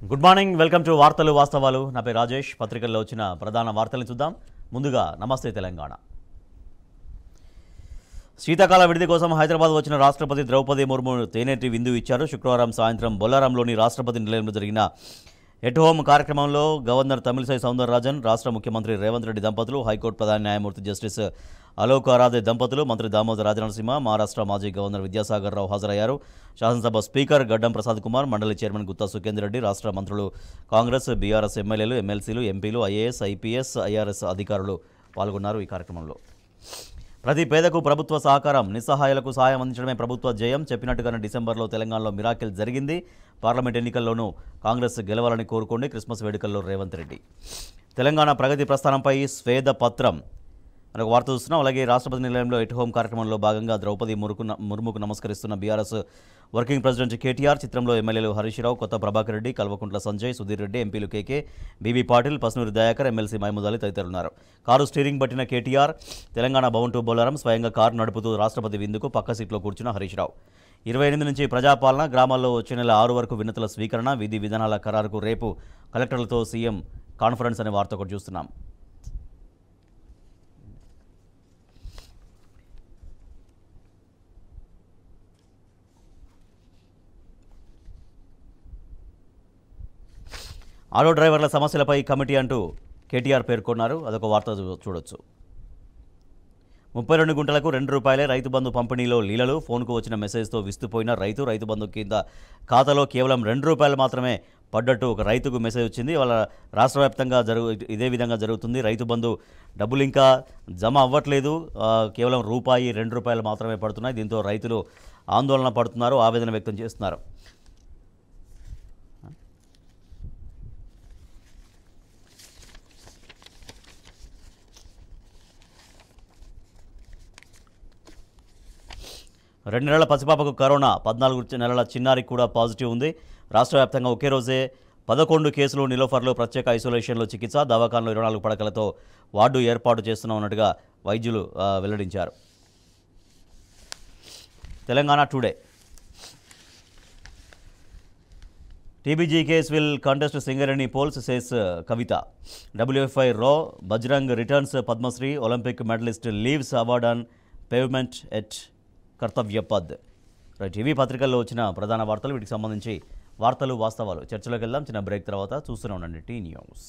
Good morning, welcome to వార్తలు వాస్తవాలు. నా పేరు రాజేష్. పత్రికల్లో వచ్చిన ప్రధాన వార్తలను చూద్దాం. ముందుగా నమస్తే తెలంగాణ. శీతాకాల విడిది కోసం హైదరాబాద్ వచ్చిన రాష్ట్రపతి ద్రౌపది ముర్ము తేనేటి విందు ఇచ్చారు. శుక్రవారం సాయంత్రం బొల్లారంలోని రాష్ట్రపతి నిలయంలో జరిగిన ఎట్ హోమ్ కార్యక్రమంలో గవర్నర్ తమిళిసై సౌందరరాజన్, రాష్ట్ర ముఖ్యమంత్రి రేవంత్ రెడ్డి దంపతులు, హైకోర్టు ప్రధాన న్యాయమూర్తి జస్టిస్ అలోక్ ఆరాధే దంపతులు, మంత్రి దామోదర్ రాజనరసింహ, మహారాష్ట్ర మాజీ గవర్నర్ విద్యాసాగర్ రావు హాజరయ్యారు. శాసనసభ స్పీకర్ గడ్డం ప్రసాద్ కుమార్, మండలి చైర్మన్ గుత్తా సుఖేందర్ రెడ్డి, రాష్ట్ర మంత్రులు, కాంగ్రెస్, బీఆర్ఎస్ ఎమ్మెల్యేలు, ఎమ్మెల్సీలు, ఎంపీలు, ఐఏఎస్, ఐపీఎస్, ఐఆర్ఎస్ అధికారులు పాల్గొన్నారు. ఈ కార్యక్రమంలో ప్రతి పేదకు ప్రభుత్వ సహకారం, నిస్సహాయాలకు సాయం అందించడమే ప్రభుత్వ జయం చెప్పినట్టుగానే డిసెంబర్లో తెలంగాణలో మిరాకిల్ జరిగింది. పార్లమెంట్ ఎన్నికల్లోనూ కాంగ్రెస్ గెలవాలని కోరుకోండి. క్రిస్మస్ వేడుకల్లో రేవంత్ రెడ్డి. తెలంగాణ ప్రగతి ప్రస్థానంపై స్వేద పత్రం అని ఒక వార్త చూస్తున్నాం. అలాగే రాష్ట్రపతి నిలయంలో ఎట్ హోమ్ కార్యక్రమంలో భాగంగా ద్రౌపది ముర్ముకు నమస్కరిస్తున్న బీఆర్ఎస్ వర్కింగ్ ప్రెసిడెంట్ కేటీఆర్. చిత్రంలో ఎమ్మెల్యేలు హరీష్ రావు, కొత్త ప్రభాకర్ రెడ్డి, కల్వకుంట్ల సంజయ్, సుధీర్ రెడ్డి, ఎంపీలు కేకే, బీబీ పాటిల్, పస్నూరి దయాకర్, ఎమ్మెల్సీ మహమూద్ అలీ తదితరులున్నారు. కారు స్టీరింగ్ పట్టిన కేటీఆర్ తెలంగాణ భవన్ టు బొల్లారం స్వయంగా కారు నడుపుతూ రాష్ట్రపతి విందుకు పక్క సీట్లో కూర్చున్న హరీష్ రావు. 28 నుంచి ప్రజాపాలన, గ్రామాల్లో వచ్చే నెల 6 వరకు వినతుల స్వీకరణ, విధి విధానాల ఖరారుకు రేపు కలెక్టర్లతో సీఎం కాన్ఫరెన్స్ అనే వార్త ఒకటి చూస్తున్నాం. ఆటో డ్రైవర్ల సమస్యలపై కమిటీ అంటూ కేటీఆర్ పేర్కొన్నారు. అదొక వార్త చూడొచ్చు. 32 గుంటలకు ₹2 రైతు బంధు పంపిణీలో లీలలు. ఫోన్కు వచ్చిన మెసేజ్తో విస్తుపోయిన రైతు బంధు కింద ఖాతాలో కేవలం ₹2 మాత్రమే పడ్డట్టు ఒక రైతుకు మెసేజ్ వచ్చింది. వాళ్ళ రాష్ట్ర వ్యాప్తంగా ఇదే విధంగా జరుగుతుంది. రైతు బంధు డబ్బులు ఇంకా జమ అవ్వట్లేదు. కేవలం ₹2 మాత్రమే పడుతున్నాయి. దీంతో రైతులు ఆందోళన పడుతున్నారు, ఆవేదన వ్యక్తం చేస్తున్నారు. రెండు నెలల పసిపాపకు కరోనా, 14 నెలల చిన్నారికి కూడా పాజిటివ్ ఉంది. రాష్ట్ర వ్యాప్తంగా ఒకే రోజే 11 కేసులు, నిలోఫర్లు ప్రత్యేక ఐసోలేషన్లో చికిత్స, దవాఖానలో 24 పడకలతో వార్డు ఏర్పాటు చేస్తున్నామన్నట్టుగా వైద్యులు వెల్లడించారు. Telangana today. TBGKS will contest Singareni polls, says Kavitha. WFI row Bajrang returns Padma Shri, Olympic medallist leaves award on pavement at Kartavya Path. TV పత్రికల్లో వచ్చిన ప్రధాన వార్తలు. వీటికి సంబంధించి వార్తలు వాస్తవాలు చర్చలోకి వెళ్దాం. చిన్న బ్రేక్ తర్వాత చూస్తూనే ఉండండి టీ న్యూస్.